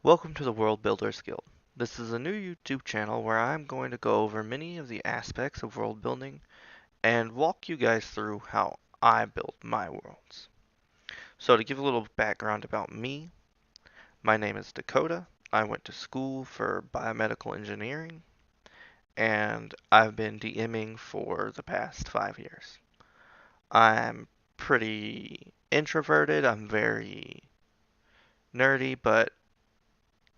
Welcome to the World Builders Guild. This is a new YouTube channel where I'm going to go over many of the aspects of world building and walk you guys through how I build my worlds. So to give a little background about me, my name is Dakota. I went to school for biomedical engineering and I've been DMing for the past 5 years. I'm pretty introverted, I'm very nerdy, but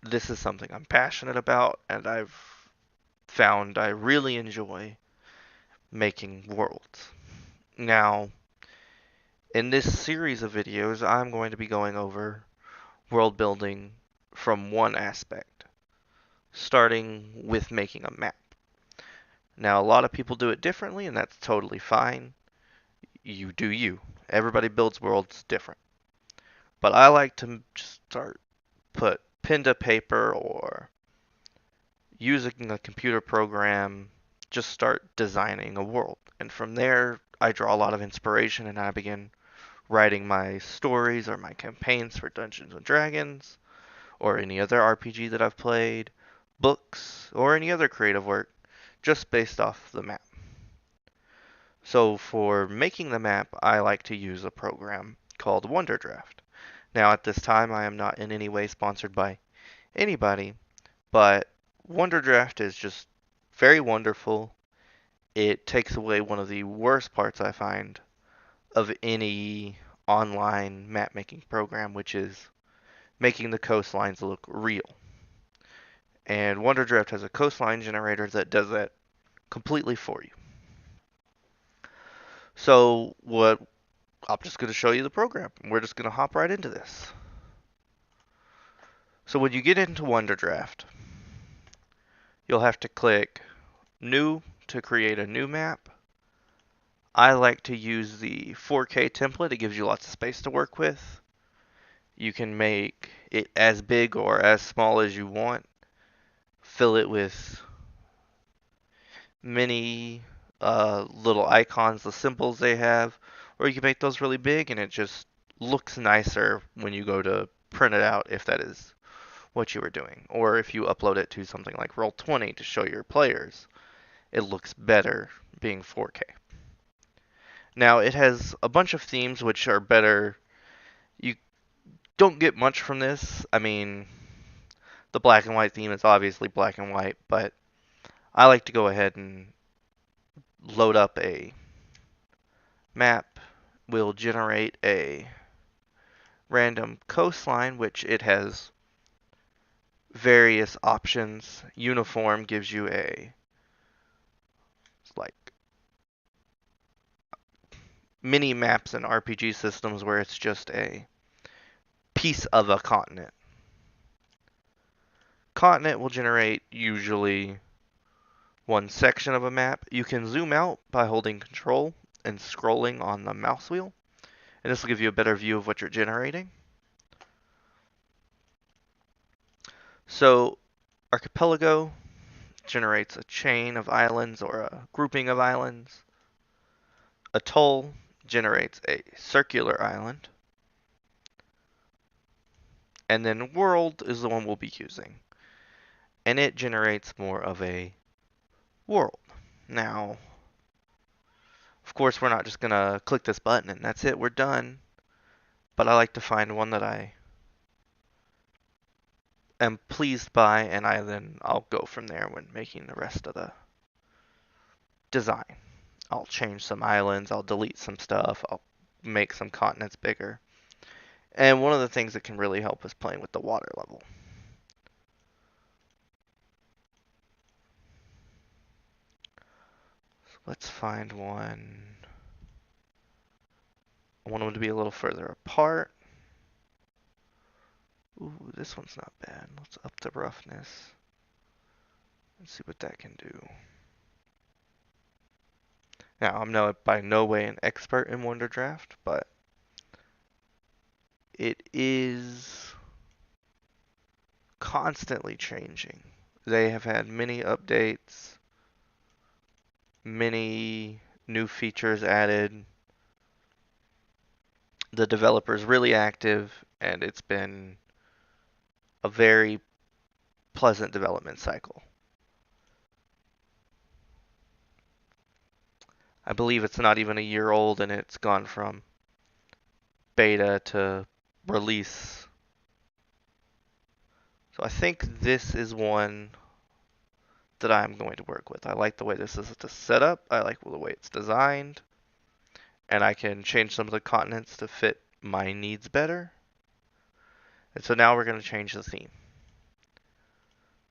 this is something I'm passionate about and I've found I really enjoy making worlds. Now, in this series of videos, I'm going to be going over world building from one aspect, starting with making a map. Now, a lot of people do it differently, and that's totally fine. You do you. Everybody builds worlds different. But I like to just put pen to paper or using a computer program, just start designing a world. And from there, I draw a lot of inspiration and I begin writing my stories or my campaigns for Dungeons and Dragons or any other RPG that I've played, books, or any other creative work just based off the map. So for making the map, I like to use a program called Wonderdraft. Now at this time, I am not in any way sponsored by anybody, but Wonderdraft is just very wonderful. It takes away one of the worst parts I find of any online map making program, which is making the coastlines look real. And Wonderdraft has a coastline generator that does that completely for you. So what I'm just going to show you the program. We're just going to hop right into this. So when you get into Wonderdraft, you'll have to click New to create a new map. I like to use the 4K template. It gives you lots of space to work with. You can make it as big or as small as you want. Fill it with many little icons, the symbols they have, or you can make those really big and it just looks nicer when you go to print it out if that is what you were doing. Or if you upload it to something like Roll20 to show your players, it looks better being 4K. Now it has a bunch of themes which are better. You don't get much from this. I mean, the black and white theme is obviously black and white, but I like to go ahead and load up a map. Will generate a random coastline, which it has various options. Uniform gives you a like mini maps and RPG systems where it's just a piece of a continent. Continent will generate usually one section of a map. You can zoom out by holding control and scrolling on the mouse wheel, and this will give you a better view of what you're generating. So archipelago generates a chain of islands or a grouping of islands. Atoll generates a circular island. And then world is the one we'll be using. And it generates more of a world. Now, of course, we're not just going to click this button and that's it, we're done. But I like to find one that I am pleased by, and I'll go from there when making the rest of the design. I'll change some islands, I'll delete some stuff, I'll make some continents bigger. And one of the things that can really help is playing with the water level. So let's find one. I want them to be a little further apart. Ooh, this one's not bad. Let's up the roughness. Let's see what that can do. Now, by no way an expert in Wonderdraft, but it is constantly changing. They have had many updates, many new features added. The developer's really active, and it's been a very pleasant development cycle. I believe it's not even a year old and it's gone from beta to release. So I think this is one that I'm going to work with. I like the way this is set up. I like the way it's designed. And I can change some of the continents to fit my needs better. And so now we're going to change the theme.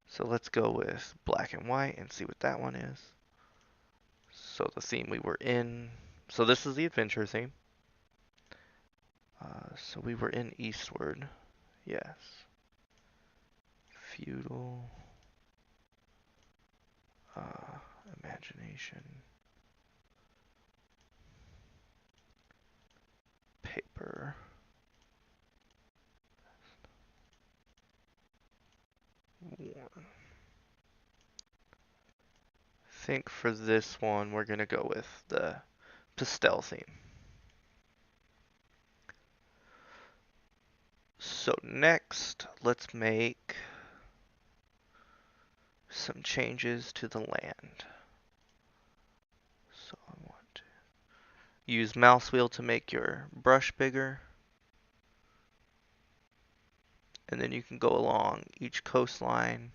So let's go with black and white and see what that one is. So the theme we were in. So this is the adventure theme. So we were in Eastward. Yes. Feudal. Imagination. Paper. Worn. I think for this one we're going to go with the pastel theme. So next, let's make some changes to the land. So I want to use mouse wheel to make your brush bigger. And then you can go along each coastline,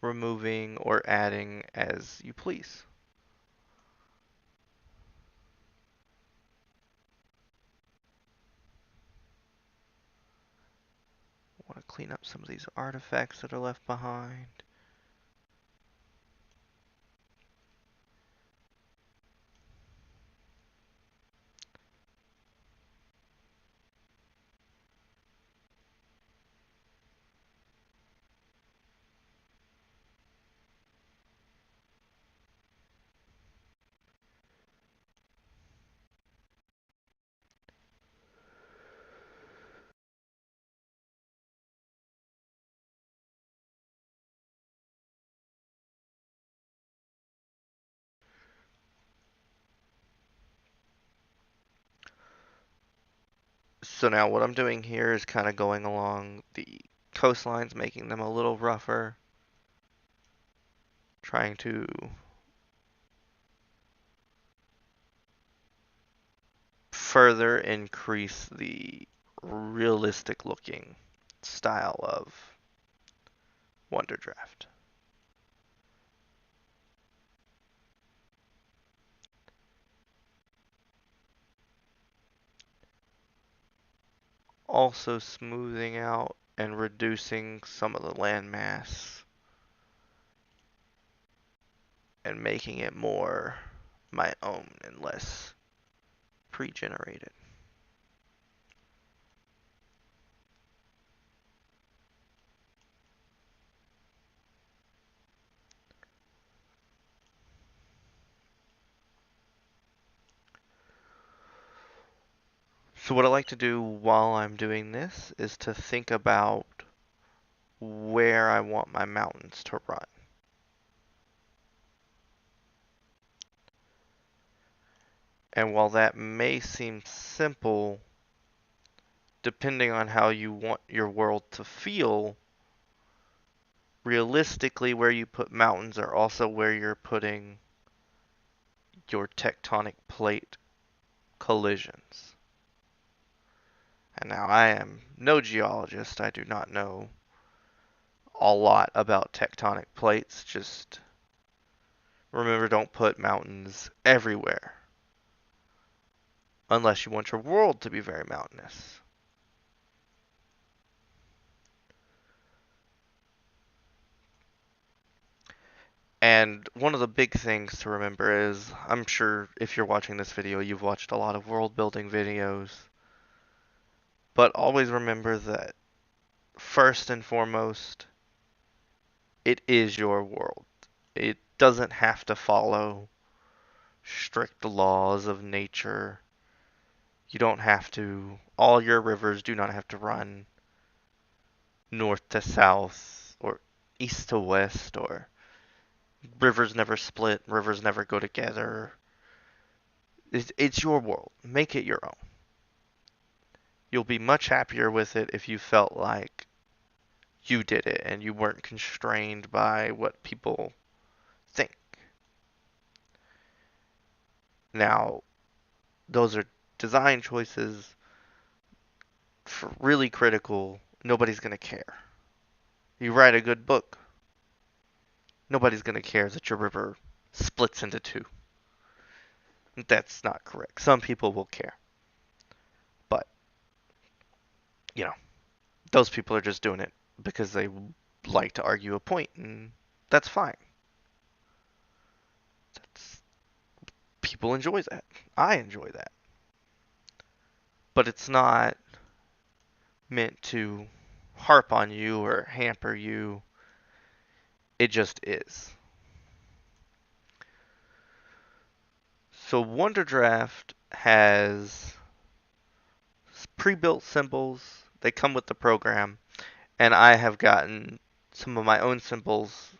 removing or adding as you please. I want to clean up some of these artifacts that are left behind. So now what I'm doing here is kind of going along the coastlines, making them a little rougher, trying to further increase the realistic looking style of Wonderdraft. Also smoothing out and reducing some of the landmass and making it more my own and less pre-generated. So what I like to do while I'm doing this is to think about where I want my mountains to run. And while that may seem simple, depending on how you want your world to feel, realistically where you put mountains are also where you're putting your tectonic plate collisions. And now I am no geologist. I do not know a lot about tectonic plates. Just remember, don't put mountains everywhere unless you want your world to be very mountainous. And one of the big things to remember is, I'm sure if you're watching this video, you've watched a lot of world building videos. But always remember that first and foremost, it is your world. It doesn't have to follow strict laws of nature. You don't have to, all your rivers do not have to run north to south or east to west, or rivers never split, rivers never go together. It's your world. Make it your own. You'll be much happier with it if you felt like you did it and you weren't constrained by what people think. Now, those are design choices for really critical. Nobody's going to care. You write a good book, nobody's going to care that your river splits into two. That's not correct. Some people will care. But, you know, those people are just doing it because they like to argue a point, and that's fine. That's, people enjoy that. I enjoy that. But it's not meant to harp on you or hamper you. It just is. So Wonderdraft has pre-built symbols. They come with the program, and I have gotten some of my own symbols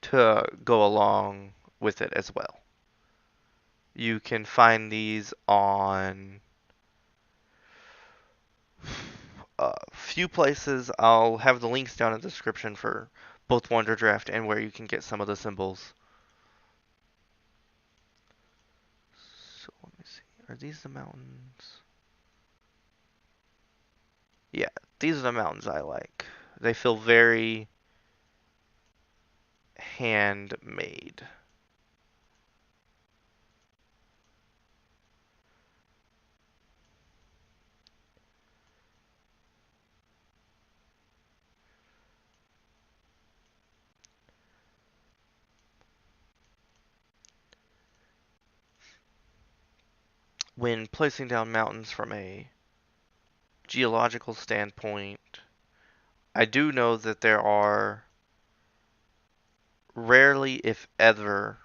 to go along with it as well. You can find these on a few places. I'll have the links down in the description for both Wonderdraft and where you can get some of the symbols. So let me see. Are these the mountains? Yeah, these are the mountains I like. They feel very handmade. When placing down mountains from a geological standpoint, I do know that there are rarely, if ever,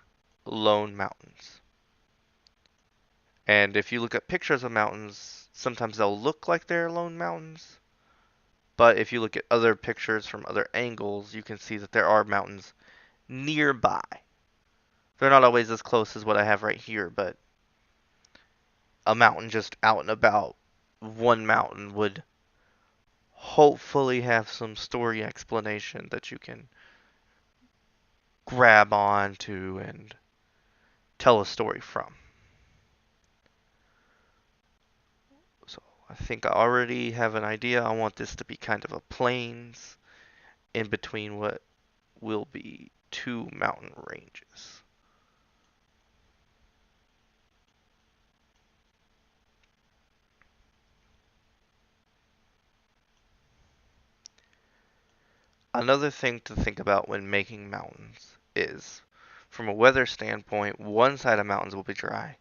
lone mountains. And if you look at pictures of mountains, sometimes they'll look like they're lone mountains. But if you look at other pictures from other angles, you can see that there are mountains nearby. They're not always as close as what I have right here, but a mountain just out and about, one mountain would hopefully have some story explanation that you can grab on to and tell a story from. So I think I already have an idea. I want this to be kind of a plains in between what will be two mountain ranges. Another thing to think about when making mountains is, from a weather standpoint, one side of mountains will be dry,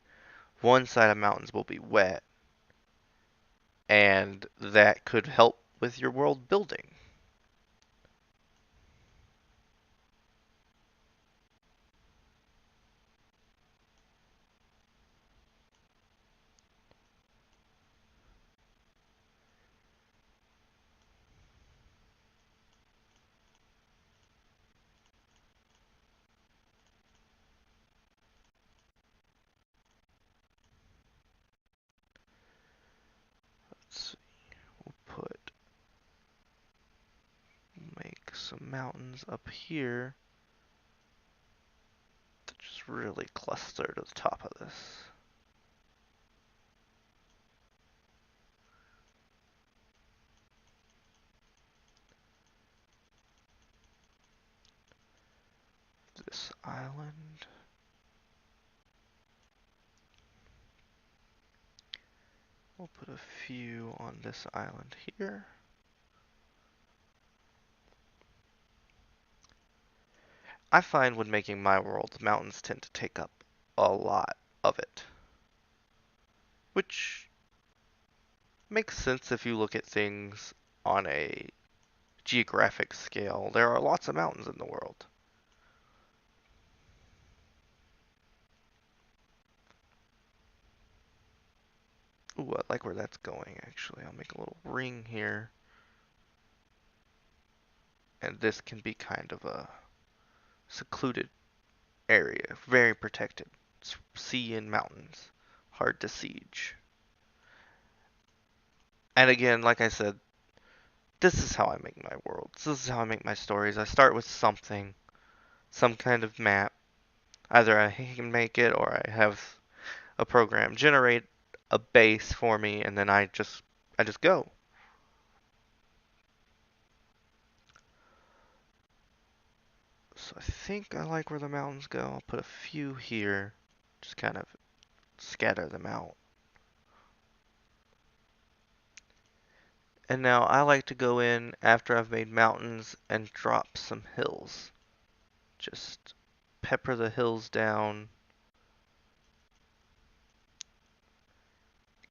one side of mountains will be wet, and that could help with your world building. Let's see, put make some mountains up here to just really cluster to the top of this. This island. We'll put a few on this island here. I find when making my world, mountains tend to take up a lot of it. Which makes sense if you look at things on a geographic scale. There are lots of mountains in the world. Ooh, I like where that's going actually. I'll make a little ring here. And this can be kind of a secluded area, very protected. Sea and mountains, hard to siege. And again, like I said, this is how I make my worlds. This is how I make my stories. I start with something, some kind of map. Either I can make it or I have a program generate a base for me, and then I just go. So I think I like where the mountains go. I'll put a few here, just kind of scatter them out. And now I like to go in after I've made mountains and drop some hills. Just pepper the hills down.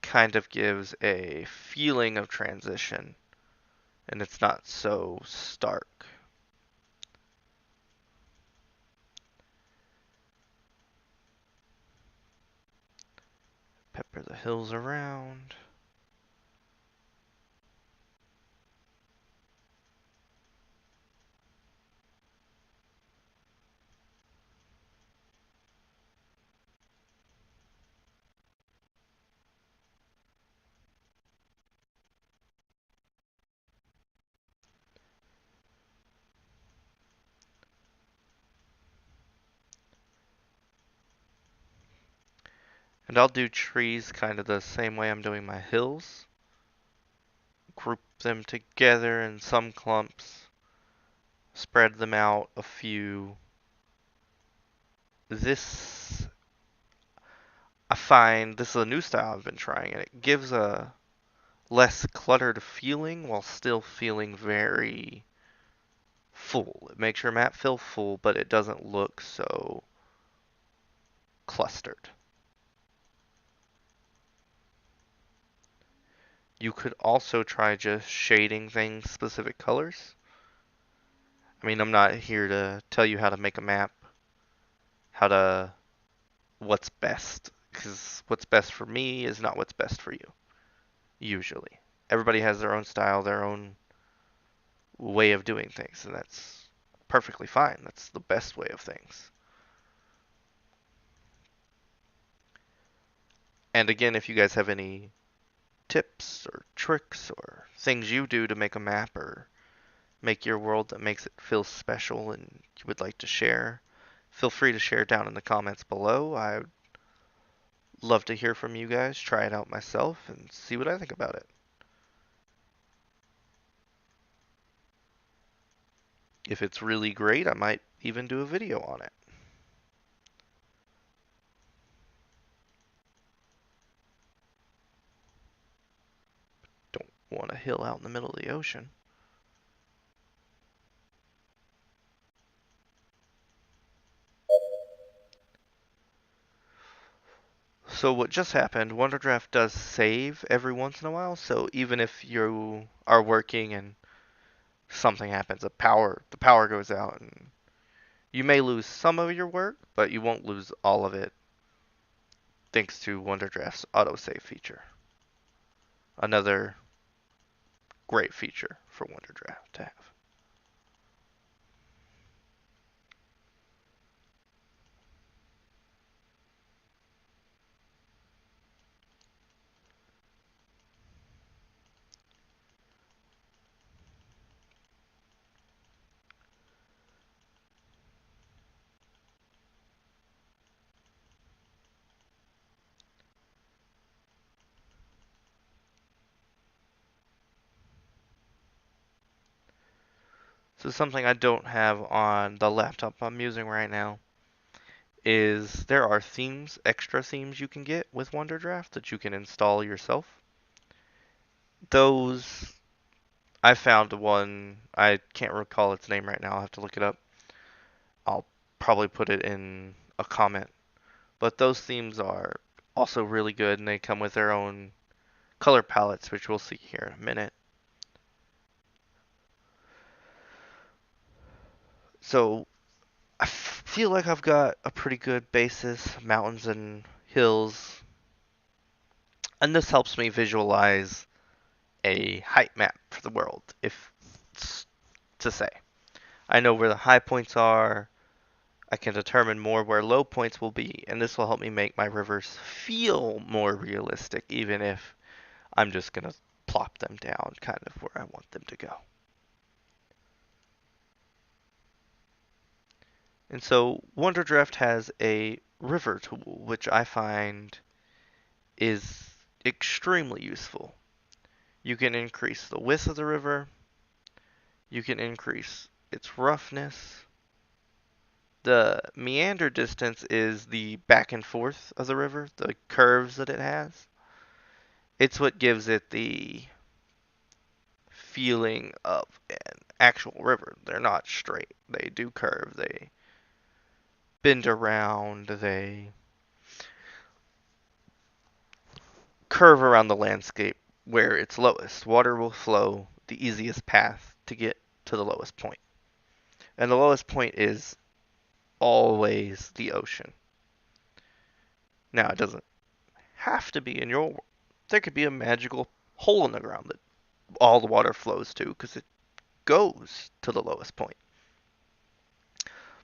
Kind of gives a feeling of transition, and it's not so stark. Pepper the hills around. And I'll do trees kind of the same way I'm doing my hills. Group them together in some clumps. Spread them out a few. This, I find, this is a new style I've been trying, and it gives a less cluttered feeling while still feeling very full. It makes your map feel full, but it doesn't look so clustered. You could also try just shading things specific colors. I mean, I'm not here to tell you how to make a map, how to, what's best, because what's best for me is not what's best for you, usually. Everybody has their own style, their own way of doing things, and that's perfectly fine. That's the best way of things. And again, if you guys have any tips or tricks or things you do to make a map or make your world that makes it feel special and you would like to share, feel free to share down in the comments below. I'd love to hear from you guys, try it out myself, and see what I think about it. If it's really great, I might even do a video on it. Don't want a hill out in the middle of the ocean. So what just happened, Wonderdraft does save every once in a while, so even if you are working and something happens, the power goes out, and you may lose some of your work, but you won't lose all of it thanks to Wonderdraft's autosave feature. Another great feature for Wonderdraft to have. So something I don't have on the laptop I'm using right now is there are themes, extra themes you can get with Wonderdraft that you can install yourself. Those, I found one, I can't recall its name right now, I'll have to look it up. I'll probably put it in a comment. But those themes are also really good and they come with their own color palettes, which we'll see here in a minute. So I feel like I've got a pretty good basis, mountains and hills, and this helps me visualize a height map for the world, if it's to say. I know where the high points are, I can determine more where low points will be, and this will help me make my rivers feel more realistic, even if I'm just going to plop them down kind of where I want them to go. And so Wonderdraft has a river tool, which I find is extremely useful. You can increase the width of the river, you can increase its roughness. The meander distance is the back and forth of the river, the curves that it has. It's what gives it the feeling of an actual river. They're not straight. They do curve. They bend around. They curve around the landscape where it's lowest. Water will flow the easiest path to get to the lowest point. And the lowest point is always the ocean. Now, it doesn't have to be in your world. There could be a magical hole in the ground that all the water flows to because it goes to the lowest point.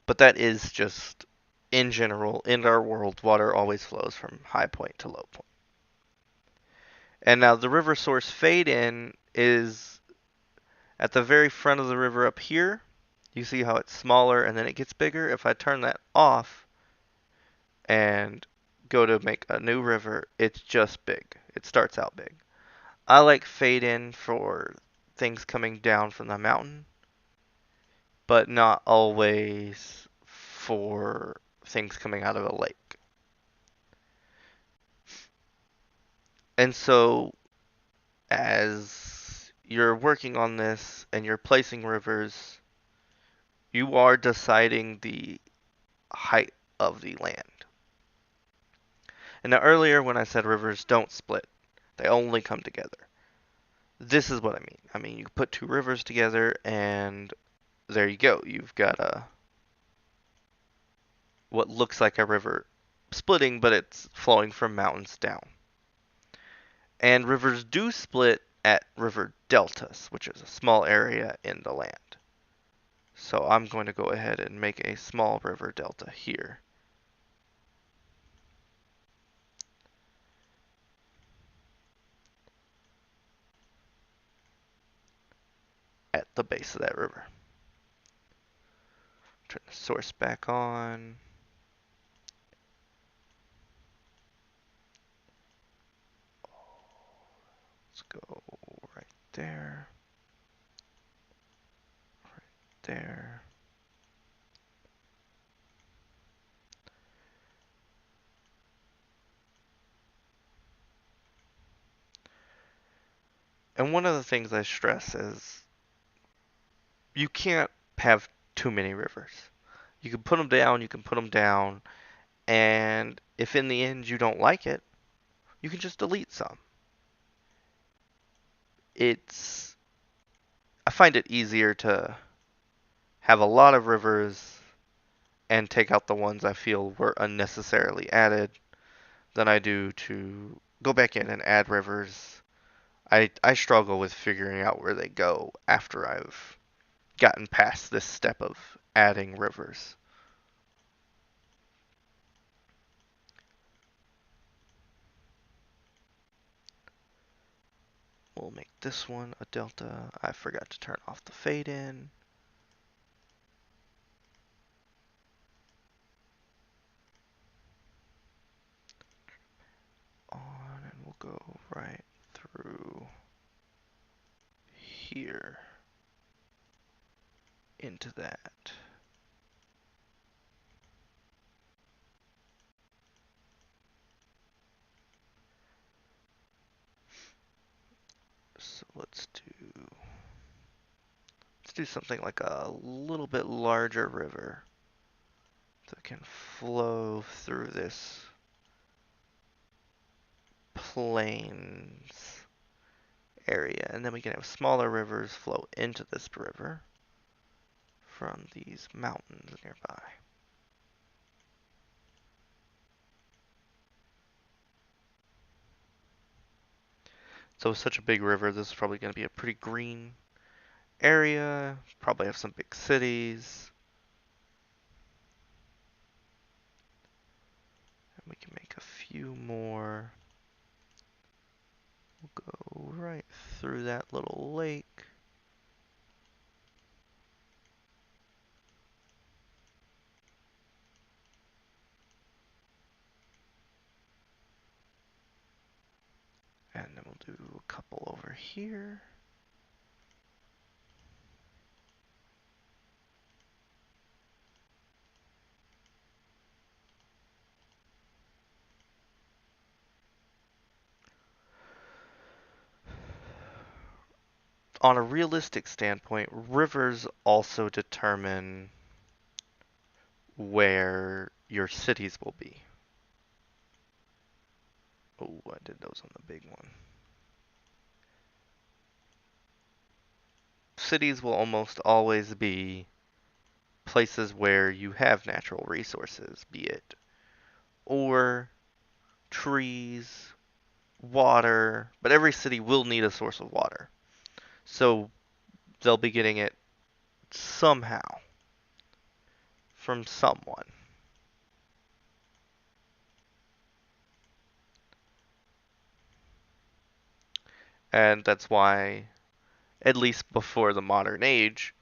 But that is just, in general, in our world, water always flows from high point to low point. And now the river source fade in is at the very front of the river up here. You see how it's smaller and then it gets bigger? If I turn that off and go to make a new river, it's just big. It starts out big. I like fade in for things coming down from the mountain, but not always for things coming out of a lake. And so as you're working on this and you're placing rivers, you are deciding the height of the land. And now earlier when I said rivers don't split, they only come together. This is what I mean. I mean, you put two rivers together and there you go. You've got a what looks like a river splitting, but it's flowing from mountains down. And rivers do split at river deltas, which is a small area in the land. So I'm going to go ahead and make a small river delta here. At the base of that river. Turn the source back on. Let's go right there. Right there. And one of the things I stress is you can't have too many rivers. You can put them down, you can put them down, and if in the end you don't like it, you can just delete some. It's I find it easier to have a lot of rivers and take out the ones I feel were unnecessarily added than I do to go back in and add rivers. I struggle with figuring out where they go after I've gotten past this step of adding rivers. We'll make this one a delta. I forgot to turn off the fade in. On, and we'll go right through here into that. So let's do something like a little bit larger river that can flow through this plains area, and then we can have smaller rivers flow into this river from these mountains nearby. So with such a big river, this is probably going to be a pretty green area, probably have some big cities. And we can make a few more. We'll go right through that little lake. And then we'll do a couple over here. On a realistic standpoint, rivers also determine where your cities will be. Oh, I did those on the big one. Cities will almost always be places where you have natural resources, be it ore, trees, water, but every city will need a source of water. So they'll be getting it somehow from someone. And that's why, at least before the modern age,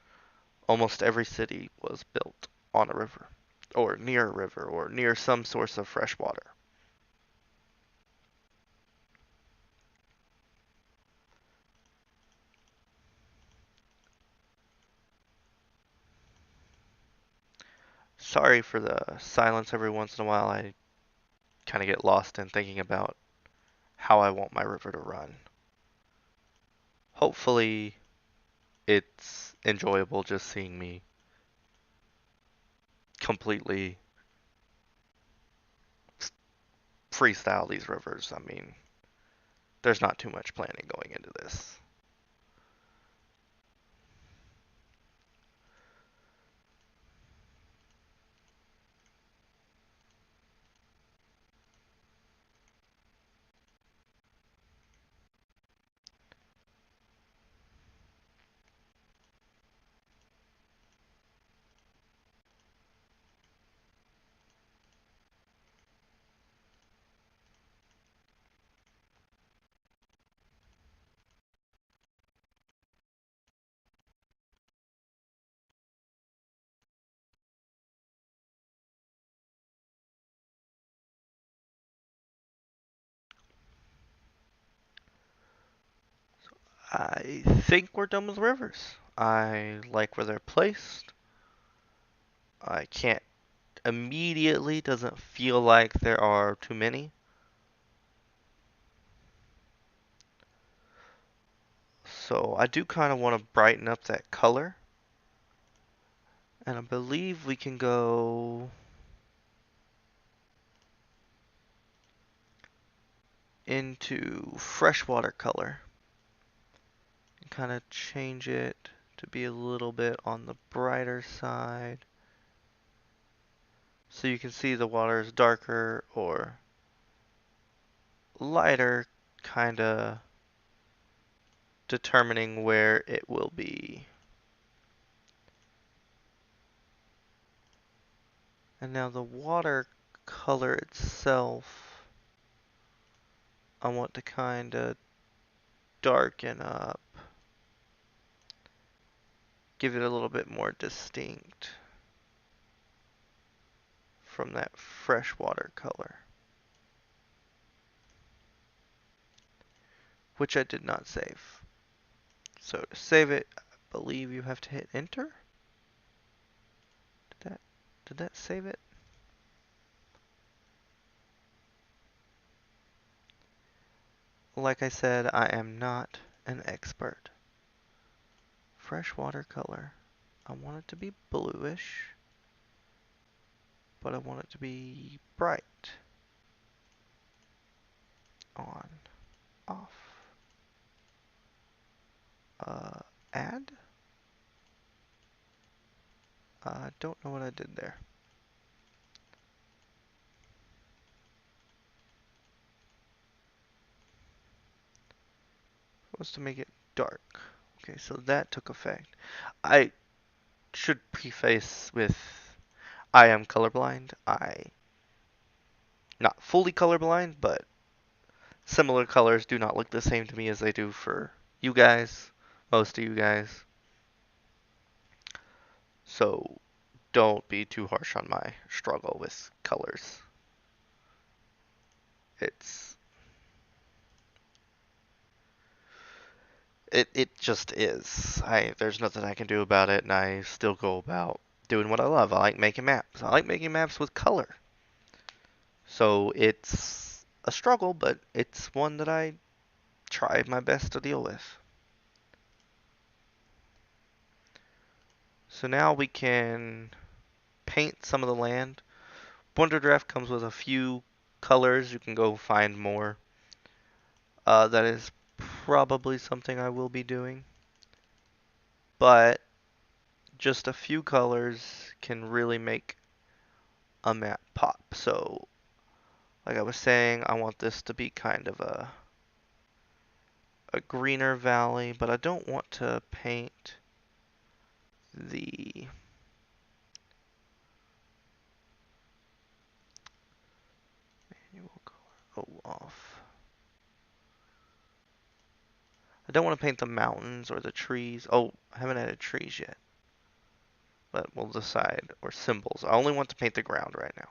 almost every city was built on a river, or near a river, or near some source of fresh water. Sorry for the silence every once in a while. I kind of get lost in thinking about how I want my river to run. Hopefully, it's enjoyable just seeing me completely freestyle these rivers. I mean, there's not too much planning going into this. I think we're done with rivers. I like where they're placed. I can't immediately, doesn't feel like there are too many. So I do kind of want to brighten up that color. And I believe we can go into freshwater color and kind of change it to be a little bit on the brighter side. So you can see the water is darker or lighter, kind of determining where it will be. And now the water color itself, I want to kind of darken up, give it a little bit more distinct from that freshwater color, which I did not save. So to save it, I believe you have to hit enter. Did that save it? Like I said, I am not an expert. Freshwater color. I want it to be bluish, but I want it to be bright. On, off. Add? I don't know what I did there. Was to make it dark. Okay, so that took effect. I should preface with I am colorblind. Not fully colorblind, but similar colors do not look the same to me as they do for you guys, most of you guys. So don't be too harsh on my struggle with colors. It's it just is. There's nothing I can do about it, and I still go about doing what I love. I like making maps. I like making maps with color. So it's a struggle, but it's one that I try my best to deal with. So now we can paint some of the land. Wonderdraft comes with a few colors. You can go find more. That is probably something I will be doing. But just a few colors can really make a map pop. So, like I was saying, I want this to be kind of a greener valley, but I don't want to paint the manual color off. I don't want to paint the mountains or the trees. Oh, I haven't added trees yet. But we'll decide. Or symbols. I only want to paint the ground right now.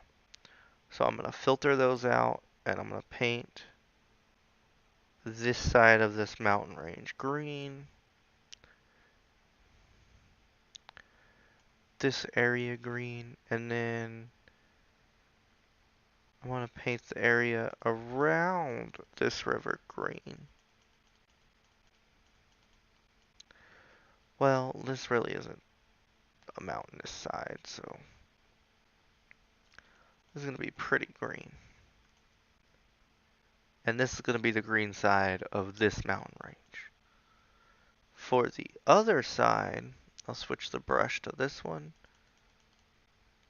So I'm going to filter those out, and I'm going to paint this side of this mountain range green. This area green, and then I want to paint the area around this river green. Well, this really isn't a mountainous side, so this is going to be pretty green. And this is going to be the green side of this mountain range. For the other side, I'll switch the brush to this one.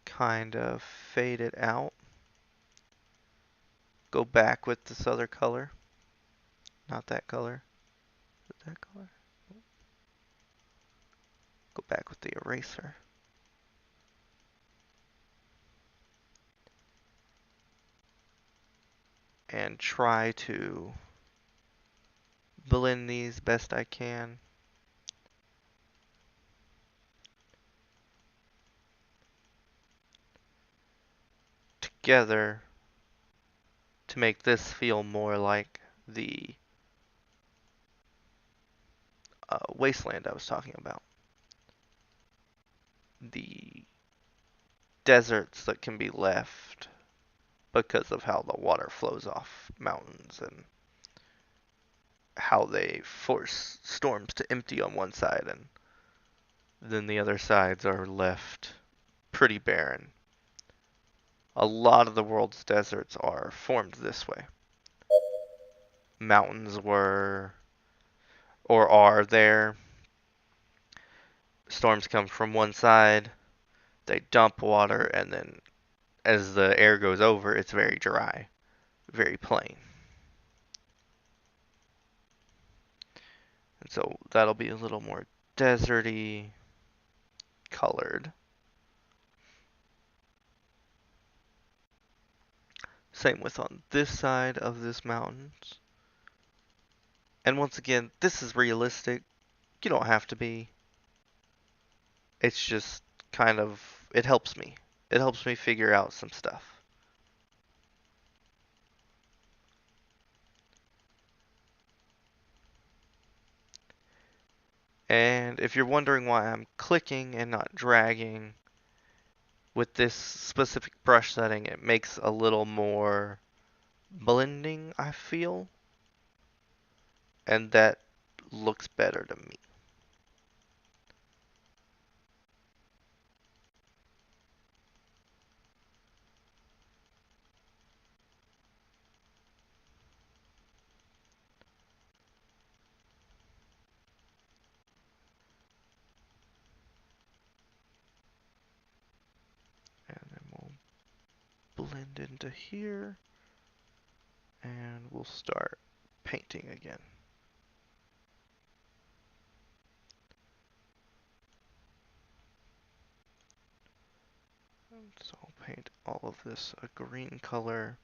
Kind of fade it out. Go back with this other color. Not that color. Is it that color? Go back with the eraser. And try to blend these best I can. Together to make this feel more like the wasteland I was talking about. The deserts that can be left because of how the water flows off mountains and how they force storms to empty on one side and then the other sides are left pretty barren. A lot of the world's deserts are formed this way. Mountains were or are there. Storms come from one side, they dump water, and then as the air goes over, it's very dry, very plain. And so that'll be a little more deserty colored. Same with on this side of this mountains. And once again, this is realistic. You don't have to be. It's just kind of, it helps me. It helps me figure out some stuff. And if you're wondering why I'm clicking and not dragging, with this specific brush setting, it makes a little more blending, I feel. And that looks better to me. And then we'll blend into here. And we'll start painting again. So I'll paint all of this a green color.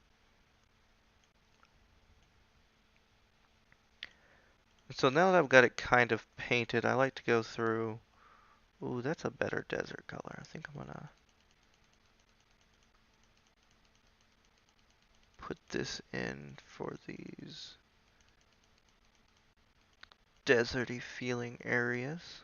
So now that I've got it kind of painted, I like to go through. Ooh, that's a better desert color. I think I'm gonna put this in for these deserty feeling areas.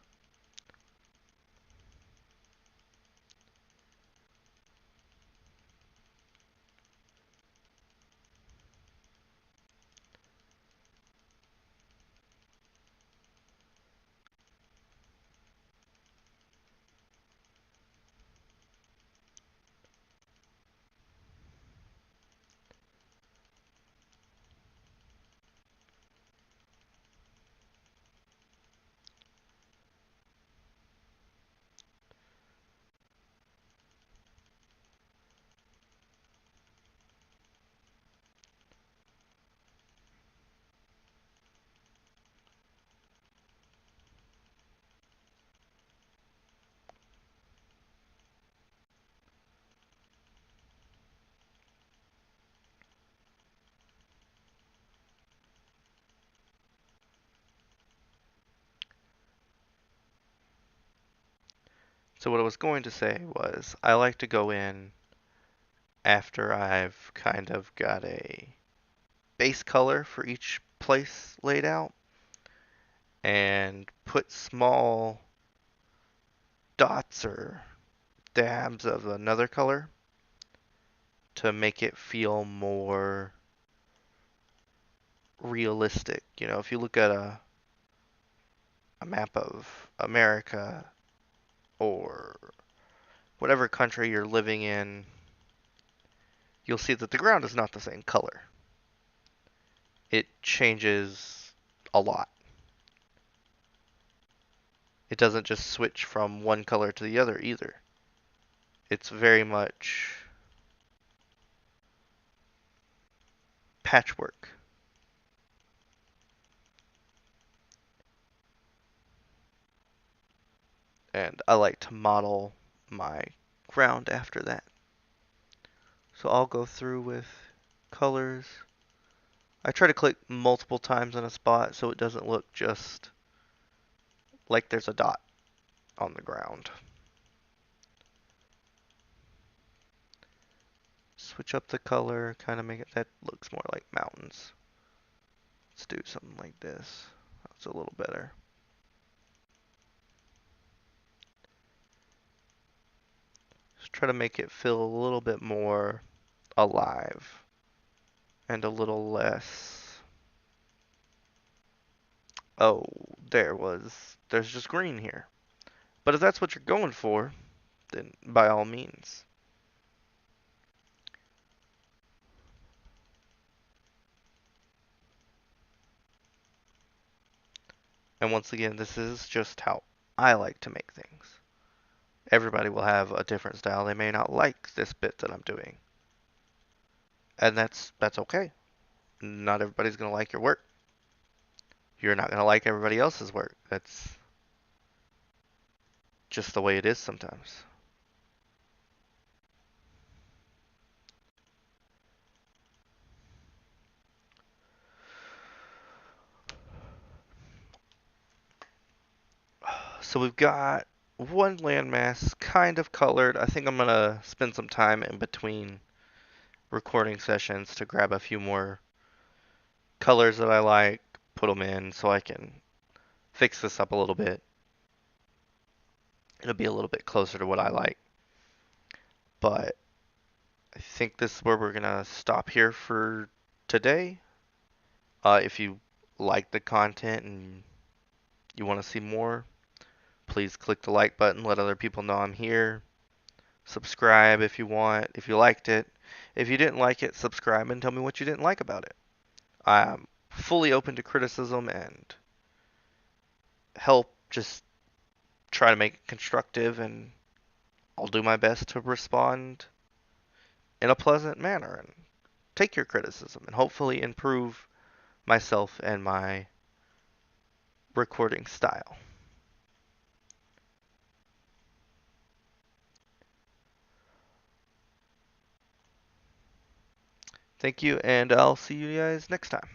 So what I was going to say was I like to go in after I've kind of got a base color for each place laid out and put small dots or dabs of another color to make it feel more realistic. You know, if you look at a map of America or whatever country you're living in, you'll see that the ground is not the same color. It changes a lot. It doesn't just switch from one color to the other either. It's very much patchwork. And I like to model my ground after that. So I'll go through with colors. I try to click multiple times on a spot so it doesn't look just like there's a dot on the ground. Switch up the color, kind of make it that looks more like mountains. Let's do something like this. That's a little better. Just try to make it feel a little bit more alive and a little less. Oh, there's just green here. But if that's what you're going for, then by all means. And once again, this is just how I like to make things. Everybody will have a different style. They may not like this bit that I'm doing. And that's okay. Not everybody's going to like your work. You're not going to like everybody else's work. That's just the way it is sometimes. So we've got one landmass kind of colored. I think I'm going to spend some time in between recording sessions to grab a few more colors that I like, put them in so I can fix this up a little bit. It'll be a little bit closer to what I like. But I think this is where we're going to stop here for today. If you like the content and you want to see more, please click the like button, let other people know I'm here. Subscribe if you want, if you liked it. If you didn't like it, subscribe and tell me what you didn't like about it. I'm fully open to criticism and help. Just try to make it constructive, and I'll do my best to respond in a pleasant manner and take your criticism and hopefully improve myself and my recording style. Thank you, and I'll see you guys next time.